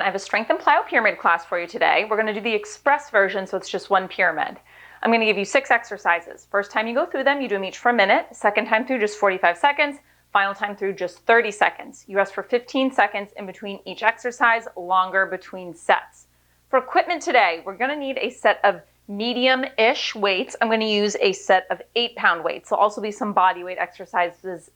I have a strength and plyo pyramid class for you today. We're going to do the express version, so it's just one pyramid. I'm going to give you 6 exercises. First time you go through them, you do them each for a minute. Second time through, just 45 seconds. Final time through, just 30 seconds. You rest for 15 seconds in between each exercise, longer between sets. For equipment today, we're going to need a set of medium-ish weights. I'm going to use a set of 8-pound weights. There'll also be some body weight exercises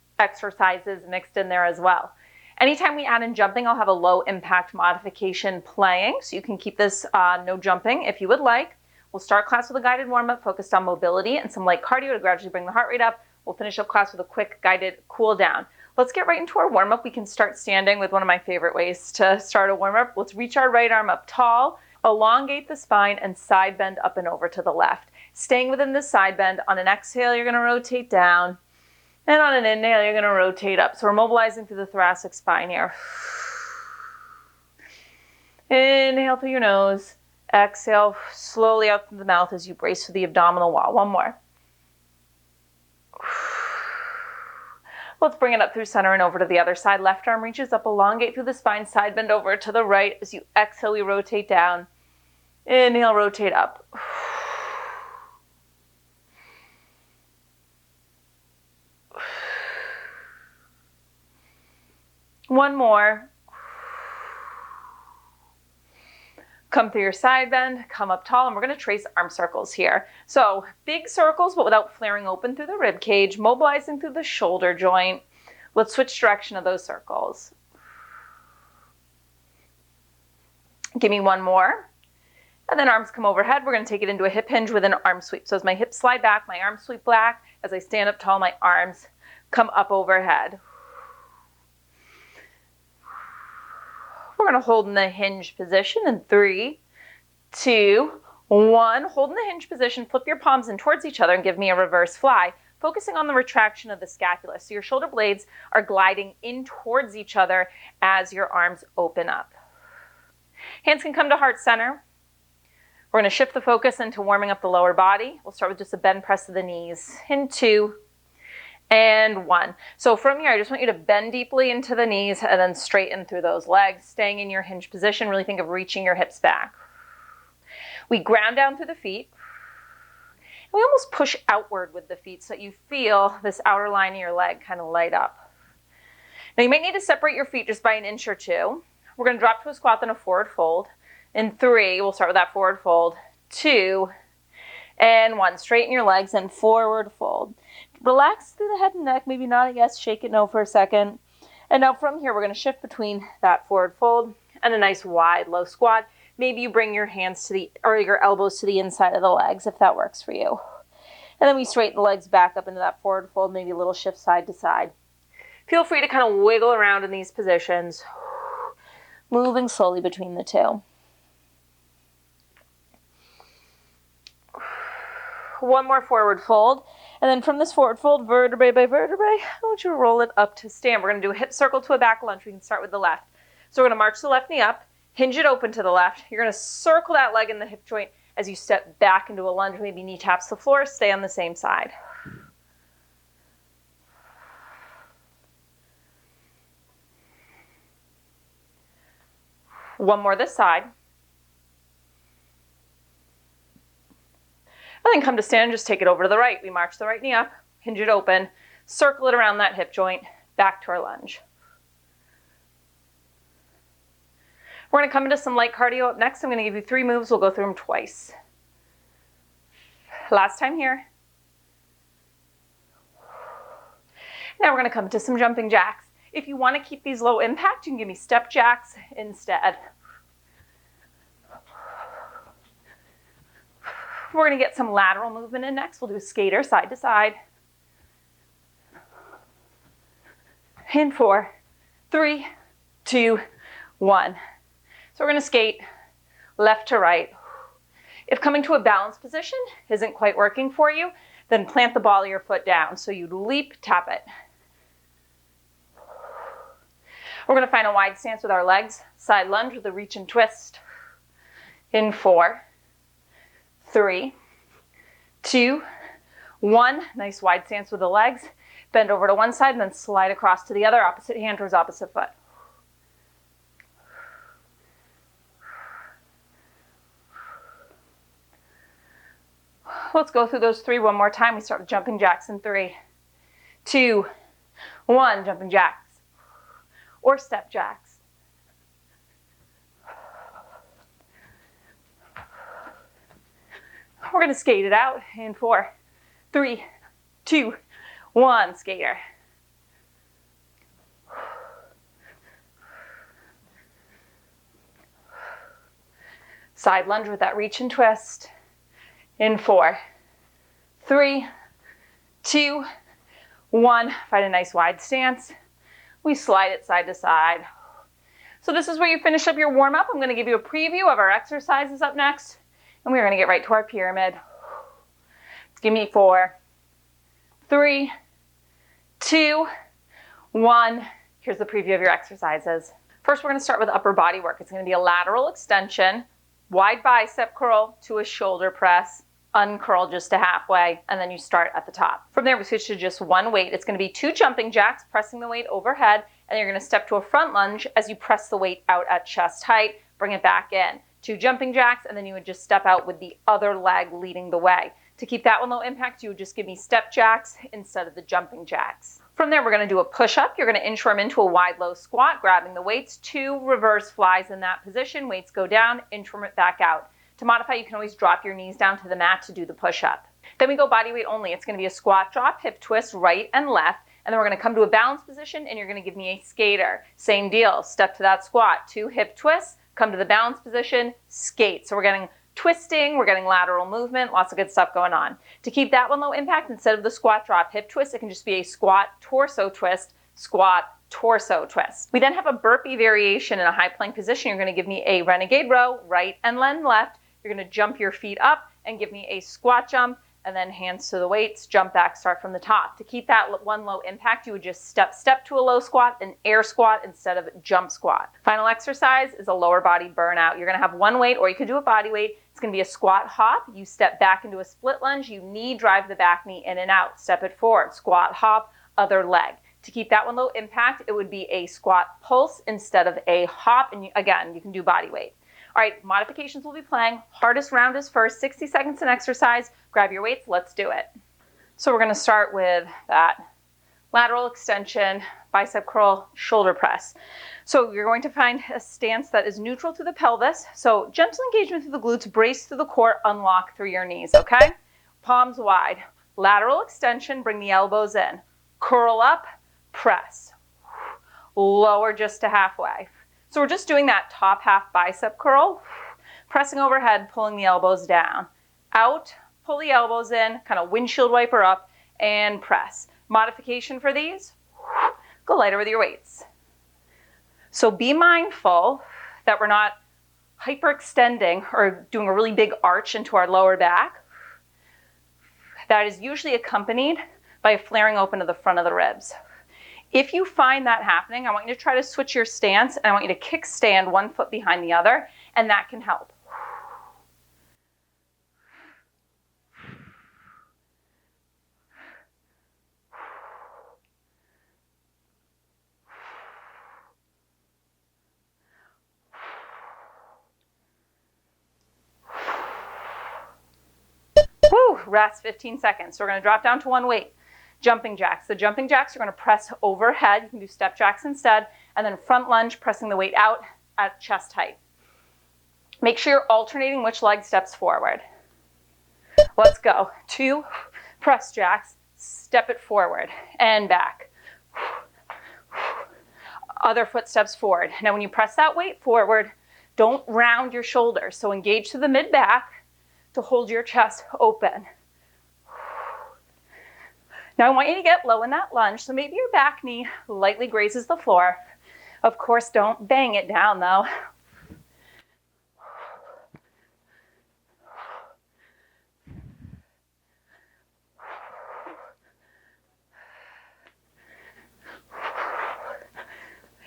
mixed in there as well. Anytime we add in jumping, I'll have a low impact modification playing, so you can keep this no jumping if you would like. We'll start class with a guided warm-up focused on mobility and some light cardio to gradually bring the heart rate up. We'll finish up class with a quick guided cool down. Let's get right into our warm-up. We can start standing with one of my favorite ways to start a warm-up. Let's reach our right arm up tall, elongate the spine, and side bend up and over to the left. Staying within this side bend, on an exhale, you're gonna rotate down, and on an inhale, you're gonna rotate up. So we're mobilizing through the thoracic spine here. Inhale through your nose. Exhale slowly out through the mouth as you brace for the abdominal wall. One more. Let's bring it up through center and over to the other side. Left arm reaches up, elongate through the spine, side bend over to the right. As you exhale, we rotate down. Inhale, rotate up. One more. Come through your side bend, come up tall, and we're going to trace arm circles here. So big circles, but without flaring open through the rib cage, mobilizing through the shoulder joint. Let's switch direction of those circles. Give me one more. And then arms come overhead. We're going to take it into a hip hinge with an arm sweep. So as my hips slide back, my arms sweep back. As I stand up tall, my arms come up overhead. We're going to hold in the hinge position in 3, 2, 1. Hold in the hinge position, flip your palms in towards each other and give me a reverse fly, focusing on the retraction of the scapula. So your shoulder blades are gliding in towards each other as your arms open up. Hands can come to heart center. We're going to shift the focus into warming up the lower body. We'll start with just a bend press of the knees in 2, and 1. So from here, I just want you to bend deeply into the knees and then straighten through those legs, staying in your hinge position. Really think of reaching your hips back. We ground down through the feet. We almost push outward with the feet so that you feel this outer line of your leg kind of light up. Now you might need to separate your feet just by an inch or two. We're going to drop to a squat, then a forward fold. In 3, we'll start with that forward fold. 2, and 1. Straighten your legs and forward fold. Relax through the head and neck, maybe nod a yes, shake it no for a second. And now from here, we're going to shift between that forward fold and a nice wide low squat. Maybe you bring your hands to or your elbows to the inside of the legs if that works for you. And then we straighten the legs back up into that forward fold, maybe a little shift side to side. Feel free to kind of wiggle around in these positions, moving slowly between the two. One more forward fold. And then from this forward fold, vertebrae by vertebrae, I want you to roll it up to stand. We're going to do a hip circle to a back lunge. We can start with the left. So we're going to march the left knee up, hinge it open to the left. You're going to circle that leg in the hip joint as you step back into a lunge. Maybe knee taps the floor. Stay on the same side. One more this side. And then come to stand and just take it over to the right. We march the right knee up, hinge it open, circle it around that hip joint, back to our lunge. We're going to come into some light cardio up next. I'm going to give you 3 moves. We'll go through them twice. Last time here. Now we're going to come to some jumping jacks. If you want to keep these low impact, you can give me step jacks instead. We're going to get some lateral movement in next. We'll do a skater side to side. In 4, 3, 2, 1. So we're going to skate left to right. If coming to a balanced position isn't quite working for you, then plant the ball of your foot down. So you leap, tap it. We're going to find a wide stance with our legs. Side lunge with a reach and twist. In 4, 3, 2, 1. Nice wide stance with the legs. Bend over to one side and then slide across to the other, opposite hand towards opposite foot. Let's go through those 3 one more time. We start with jumping jacks in 3, 2, 1, jumping jacks or step jacks. We're going to skate it out in 4, 3, 2, 1, skater. Side lunge with that reach and twist in 4, 3, 2, 1. Find a nice wide stance. We slide it side to side. So this is where you finish up your warm-up. I'm going to give you a preview of our exercises up next, and we're going to get right to our pyramid. Give me 4, 3, 2, 1. Here's the preview of your exercises. First, we're going to start with upper body work. It's going to be a lateral extension, wide bicep curl to a shoulder press, uncurl just to halfway, and then you start at the top. From there, we switch to just one weight. It's going to be 2 jumping jacks, pressing the weight overhead, and you're going to step to a front lunge as you press the weight out at chest height, bring it back in. 2 jumping jacks, and then you would just step out with the other leg leading the way. To keep that one low impact, you would just give me step jacks instead of the jumping jacks. From there, we're going to do a push-up. You're going to inchworm into a wide low squat, grabbing the weights, 2 reverse flies in that position. Weights go down, inchworm it back out. To modify, you can always drop your knees down to the mat to do the push-up. Then we go body weight only. It's going to be a squat drop, hip twist, right and left. And then we're going to come to a balance position, and you're going to give me a skater. Same deal. Step to that squat, 2 hip twists, come to the balance position, skate. So we're getting twisting, we're getting lateral movement, lots of good stuff going on. To keep that one low impact, instead of the squat drop hip twist, it can just be a squat torso twist, squat torso twist. We then have a burpee variation in a high plank position. You're going to give me a renegade row, right and then left. You're going to jump your feet up and give me a squat jump, and then hands to the weights, jump back, start from the top. To keep that one low impact, you would just step to a low squat, an air squat instead of jump squat. Final exercise is a lower body burnout. You're going to have one weight, or you could do a body weight. It's going to be a squat hop. You step back into a split lunge. You knee drive the back knee in and out. Step it forward. Squat hop, other leg. To keep that one low impact, it would be a squat pulse instead of a hop. And again, you can do body weight. All right, modifications we'll be playing. Hardest round is first, 60 seconds in exercise. Grab your weights, let's do it. So we're gonna start with that lateral extension, bicep curl, shoulder press. So you're going to find a stance that is neutral to the pelvis. So gentle engagement through the glutes, brace through the core, unlock through your knees, okay? Palms wide. Lateral extension, bring the elbows in. Curl up, press. Lower just to halfway. So we're just doing that top half bicep curl, pressing overhead, pulling the elbows down. Out, pull the elbows in, kind of windshield wiper up, and press. Modification for these, go lighter with your weights. So be mindful that we're not hyperextending or doing a really big arch into our lower back. That is usually accompanied by a flaring open to the front of the ribs. If you find that happening, I want you to try to switch your stance, and I want you to kickstand one foot behind the other, and that can help. Woo, rest 15 seconds. So we're going to drop down to one weight. Jumping jacks. The jumping jacks are going to press overhead. You can do step jacks instead. And then front lunge, pressing the weight out at chest height. Make sure you're alternating which leg steps forward. Let's go. 2 press jacks. Step it forward and back. Other foot steps forward. Now when you press that weight forward, don't round your shoulders. So engage to the mid-back to hold your chest open. Now I want you to get low in that lunge, so maybe your back knee lightly grazes the floor. Of course, don't bang it down though.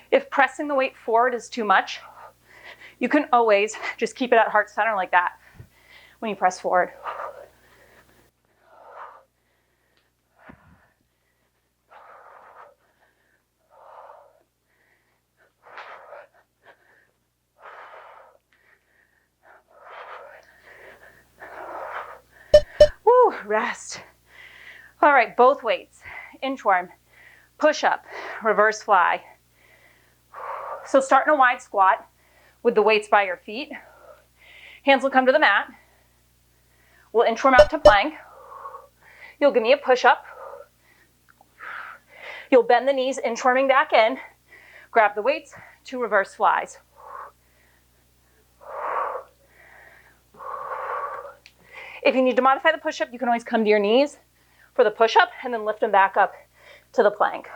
If pressing the weight forward is too much, you can always just keep it at heart center like that when you press forward. Rest. All right, both weights. Inchworm, push up, reverse fly. So start in a wide squat with the weights by your feet. Hands will come to the mat. We'll inchworm out to plank. You'll give me a push up. You'll bend the knees, inchworming back in. Grab the weights, 2 reverse flies. If you need to modify the push-up, you can always come to your knees for the push-up and then lift them back up to the plank.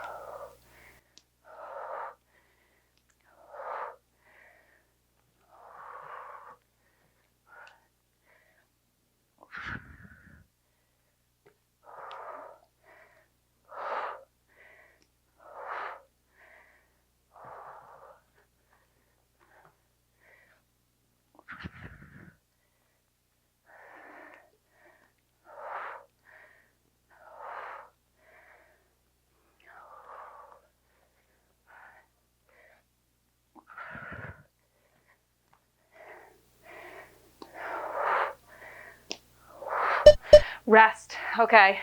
Rest. Okay.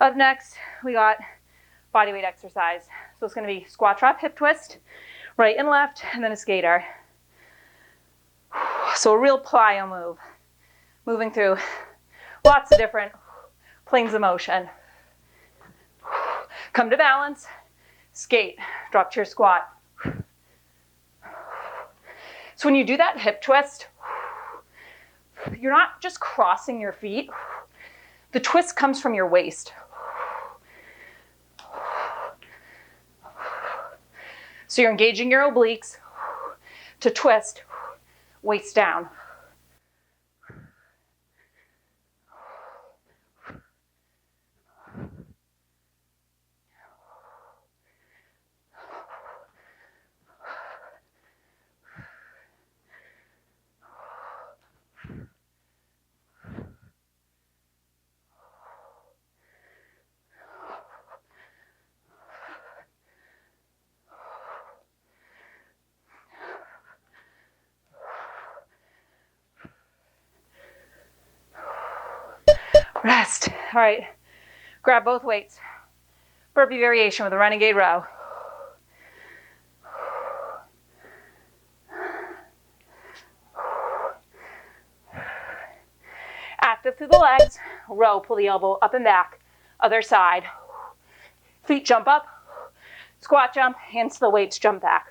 Up next, we got body weight exercise. So it's going to be squat, drop, hip twist, right and left, and then a skater. So a real plyo move. Moving through lots of different planes of motion. Come to balance, skate, drop to your squat. So when you do that hip twist, you're not just crossing your feet. The twist comes from your waist. So you're engaging your obliques to twist, waist down. Rest. All right, grab both weights. Burpee variation with a renegade row. Active through the legs, row, pull the elbow up and back, other side. Feet jump up, squat jump, hands to the weights, jump back.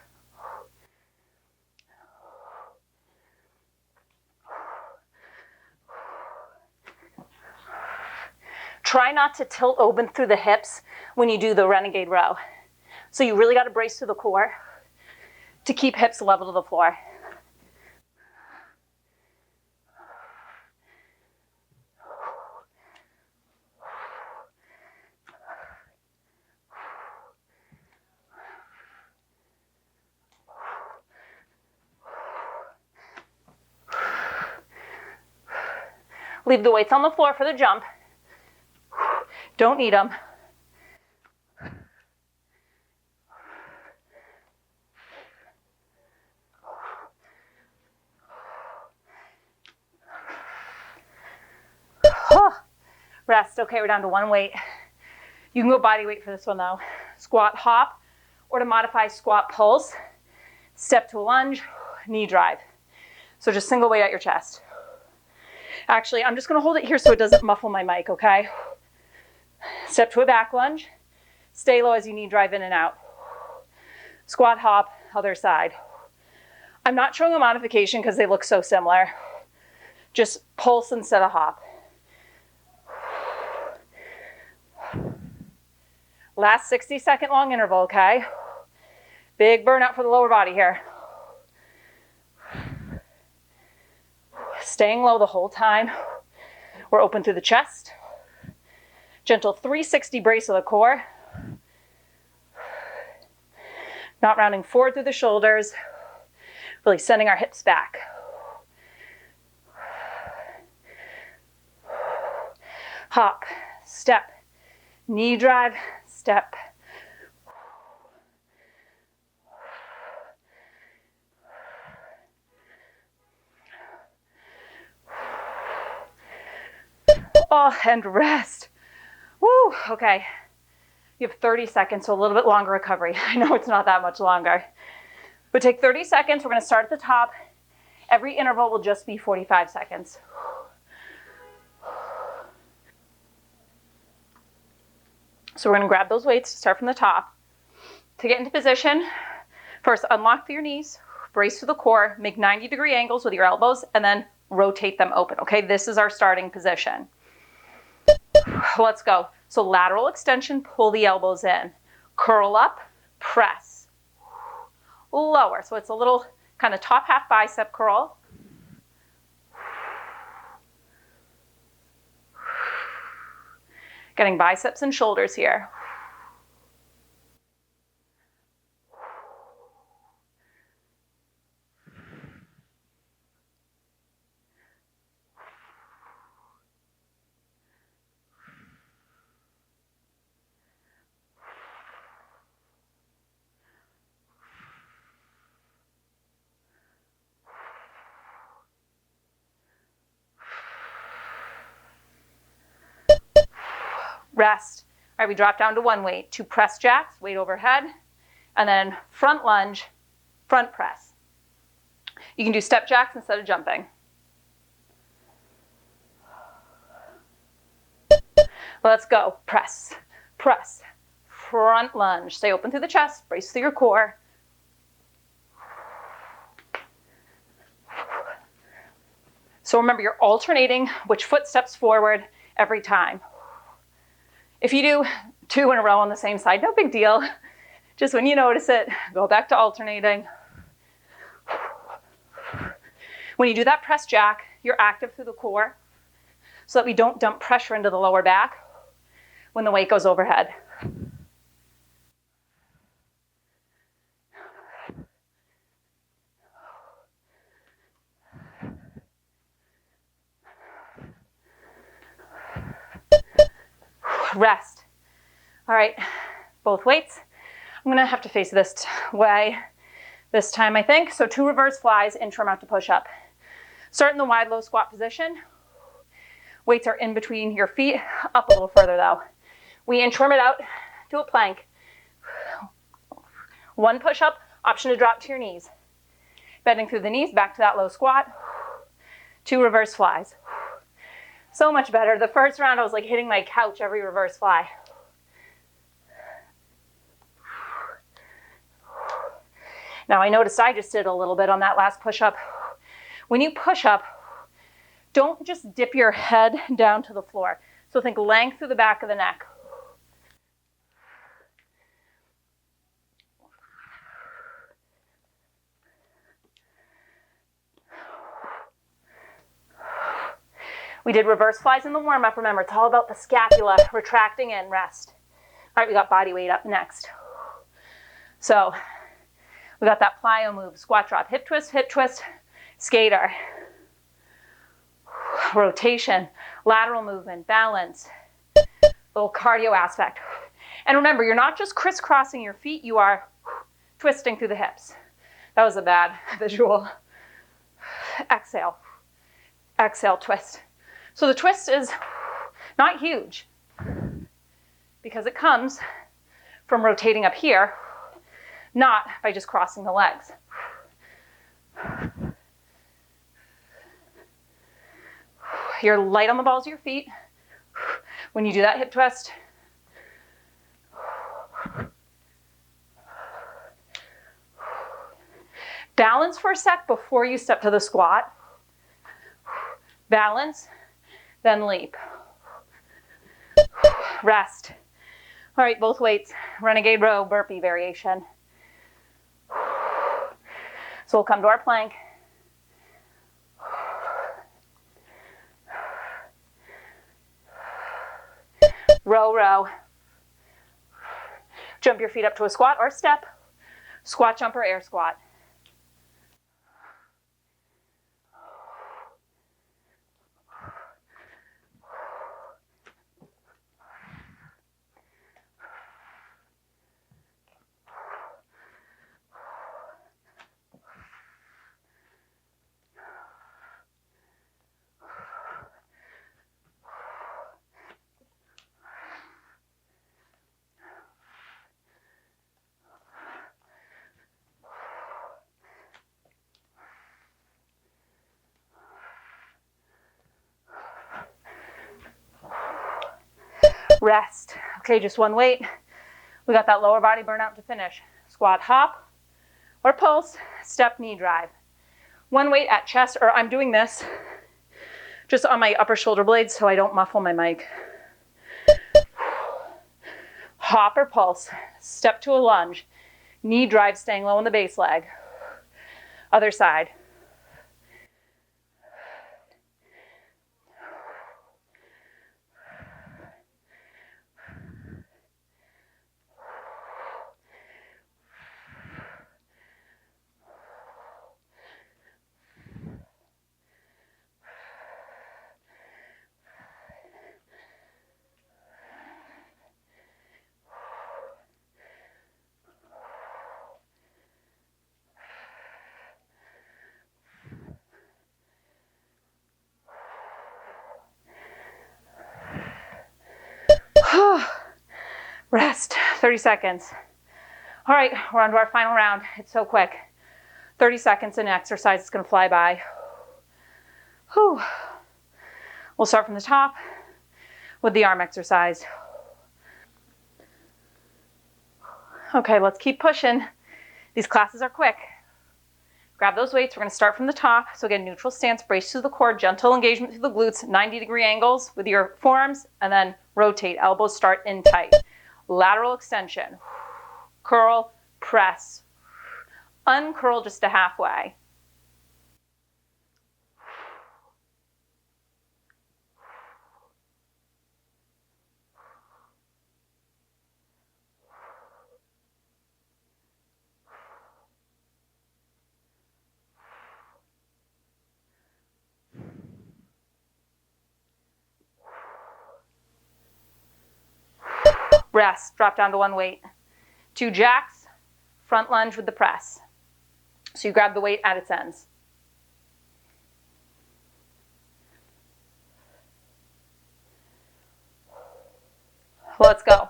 Try not to tilt open through the hips when you do the renegade row. So you really got to brace through the core to keep hips level to the floor. Leave the weights on the floor for the jump. Don't need them. Rest. Okay, we're down to one weight. You can go body weight for this one though. Squat hop, or to modify squat pulse, step to a lunge, knee drive. So just single weight at your chest. Actually, I'm just going to hold it here so it doesn't muffle my mic, okay? Step to a back lunge. Stay low as you knee drive in and out. Squat hop, other side. I'm not showing a modification because they look so similar. Just pulse instead of hop. Last 60-second long interval, okay? Big burnout for the lower body here. Staying low the whole time. We're open through the chest. Gentle 360 brace of the core. Not rounding forward through the shoulders. Really sending our hips back. Hop, step, knee drive, step. Oh, and rest. Woo, okay. You have 30 seconds, so a little bit longer recovery. I know it's not that much longer. But take 30 seconds. We're going to start at the top. Every interval will just be 45 seconds. So we're going to grab those weights to start from the top. To get into position, first unlock through your knees, brace to the core, make 90-degree angles with your elbows, and then rotate them open. Okay, this is our starting position. Let's go. So lateral extension, pull the elbows in. Curl up, press. Lower. So it's a little kind of top half bicep curl. Getting biceps and shoulders here. Rest. All right, we drop down to one weight. 2 press jacks, weight overhead, and then front lunge, front press. You can do step jacks instead of jumping. Let's go. Press, press, front lunge. Stay open through the chest, brace through your core. So remember, you're alternating which foot steps forward every time. If you do 2 in a row on the same side, no big deal. Just when you notice it, go back to alternating. When you do that press jack, you're active through the core so that we don't dump pressure into the lower back when the weight goes overhead. Rest. All right, both weights. I'm gonna have to face this way this time, I think. So 2 reverse flies, interim out to push up. Start in the wide low squat position. Weights are in between your feet, up a little further though. We interim it out to a plank. 1 push up, option to drop to your knees. Bending through the knees, back to that low squat. 2 reverse flies. So much better. The first round I was like hitting my couch every reverse fly. Now I noticed I just did a little bit on that last push up. When you push up, don't just dip your head down to the floor. So think length through the back of the neck. We did reverse flies in the warm-up. Remember, it's all about the scapula retracting in, rest. All right, we got body weight up next. So we got that plyo move, squat drop, hip twist, skater. Rotation, lateral movement, balance, little cardio aspect. And remember, you're not just crisscrossing your feet, you are twisting through the hips. That was a bad visual. Exhale, exhale, twist. So the twist is not huge because it comes from rotating up here, not by just crossing the legs. You're light on the balls of your feet when you do that hip twist. Balance for a sec before you step to the squat. Balance, then leap. Rest. All right, both weights. Renegade row, burpee variation. So we'll come to our plank. Row, row. Jump your feet up to a squat or step. Squat, jump, or air squat. Rest. Okay, just one weight. We got that lower body burnout to finish. Squat, hop, or pulse, step, knee drive. One weight at chest, or I'm doing this just on my upper shoulder blades so I don't muffle my mic. Hop or pulse, step to a lunge, knee drive staying low on the base leg. Other side. Rest, 30 seconds. All right, we're on to our final round. It's so quick. 30 seconds in exercise, it's gonna fly by. Whew. We'll start from the top with the arm exercise. Okay, let's keep pushing. These classes are quick. Grab those weights, we're gonna start from the top. So again, neutral stance, brace through the core, gentle engagement through the glutes, 90-degree angles with your forearms, and then rotate, elbows start in tight. Lateral extension, curl, press, uncurl just to halfway. Rest, drop down to one weight. 2 jacks, front lunge with the press. So you grab the weight at its ends. Let's go.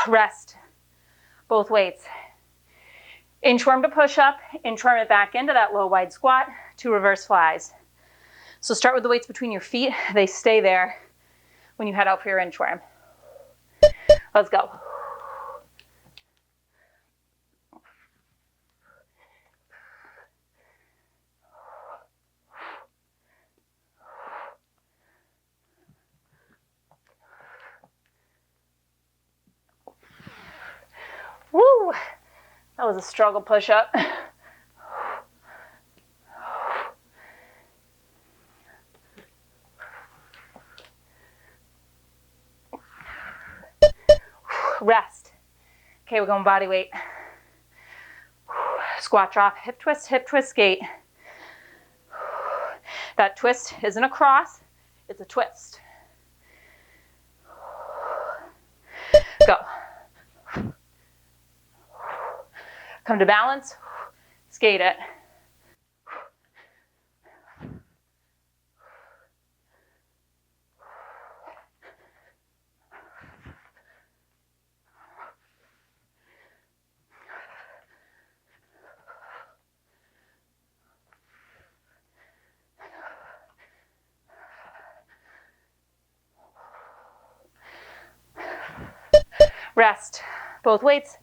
Rest, both weights. Inchworm to push up, inchworm it back into that low wide squat, 2 reverse flies. So start with the weights between your feet. They stay there when you head out for your inchworm. Let's go. Woo! That was a struggle push-up. Rest. Okay, we're going body weight. Squat drop, hip twist gait. That twist isn't a cross, it's a twist. Go. Come to balance, skate it. Rest, both weights.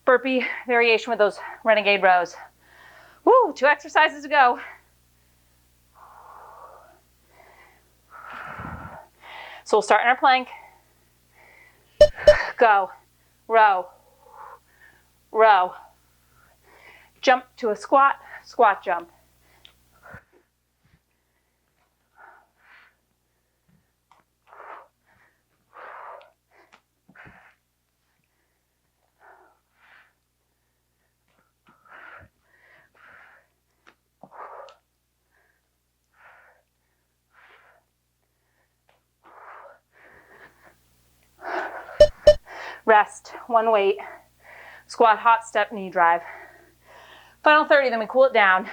Burpee variation with those renegade rows. Woo, 2 exercises to go. So we'll start in our plank. Go, row, row. Jump to a squat, squat jump. rest, one weight, squat, hop, step, knee drive. Final 30, then we cool it down.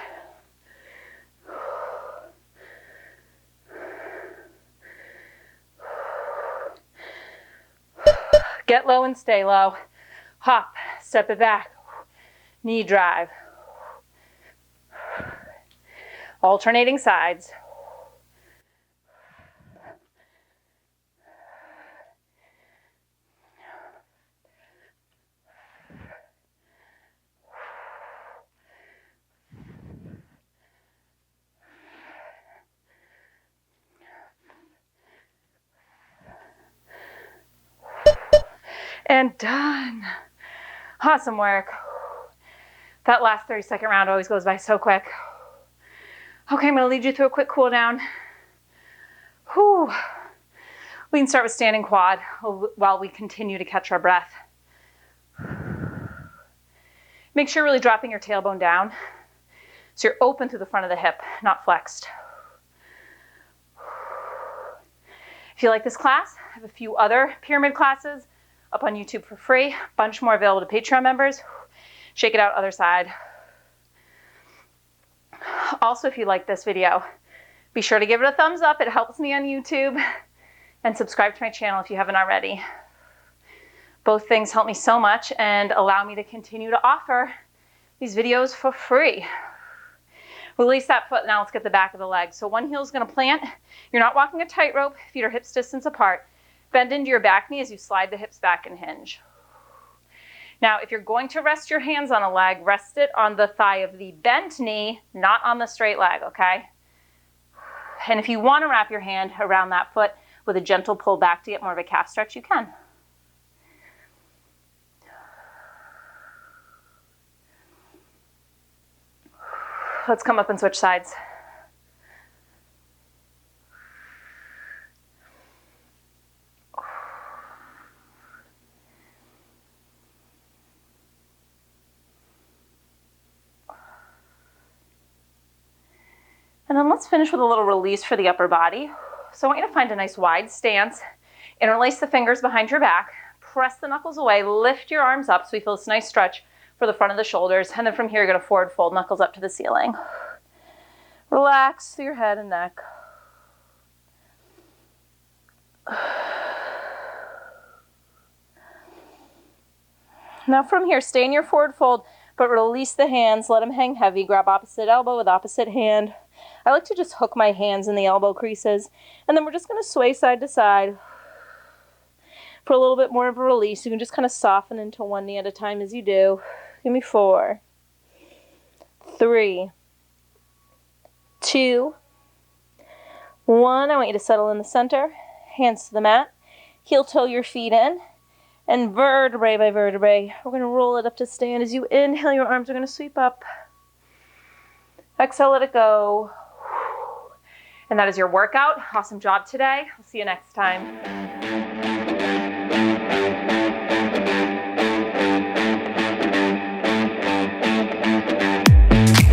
Get low and stay low. Hop, step it back, knee drive. Alternating sides. And done. Awesome work. That last 30-second round always goes by so quick. Okay, I'm going to lead you through a quick cool down. Whew. We can start with standing quad while we continue to catch our breath. Make sure you're really dropping your tailbone down so you're open through the front of the hip, not flexed. If you like this class, I have a few other pyramid classes up on YouTube for free. A bunch more available to Patreon members. Shake it out, other side. Also, if you like this video, be sure to give it a thumbs up. It helps me on YouTube. And subscribe to my channel if you haven't already. Both things help me so much and allow me to continue to offer these videos for free. Release that foot. Now let's get the back of the leg. So one heel is going to plant. You're not walking a tightrope. Feet are hips distance apart. Bend into your back knee as you slide the hips back and hinge. Now, if you're going to rest your hands on a leg, rest it on the thigh of the bent knee, not on the straight leg, okay? And if you want to wrap your hand around that foot with a gentle pull back to get more of a calf stretch, you can. Let's come up and switch sides. And then let's finish with a little release for the upper body. So I want you to find a nice wide stance. Interlace the fingers behind your back. Press the knuckles away. Lift your arms up so you feel this nice stretch for the front of the shoulders. And then from here, you're going to forward fold, knuckles up to the ceiling. Relax through your head and neck. Now from here, stay in your forward fold, but release the hands. Let them hang heavy. Grab opposite elbow with opposite hand. I like to just hook my hands in the elbow creases. And then we're just going to sway side to side for a little bit more of a release. You can just kind of soften into one knee at a time as you do. Give me 4, 3, 2, 1. I want you to settle in the center. Hands to the mat. Heel toe your feet in. And vertebrae by vertebrae, we're going to roll it up to stand. As you inhale, your arms are going to sweep up. Exhale, let it go. And that is your workout. Awesome job today. I'll see you next time.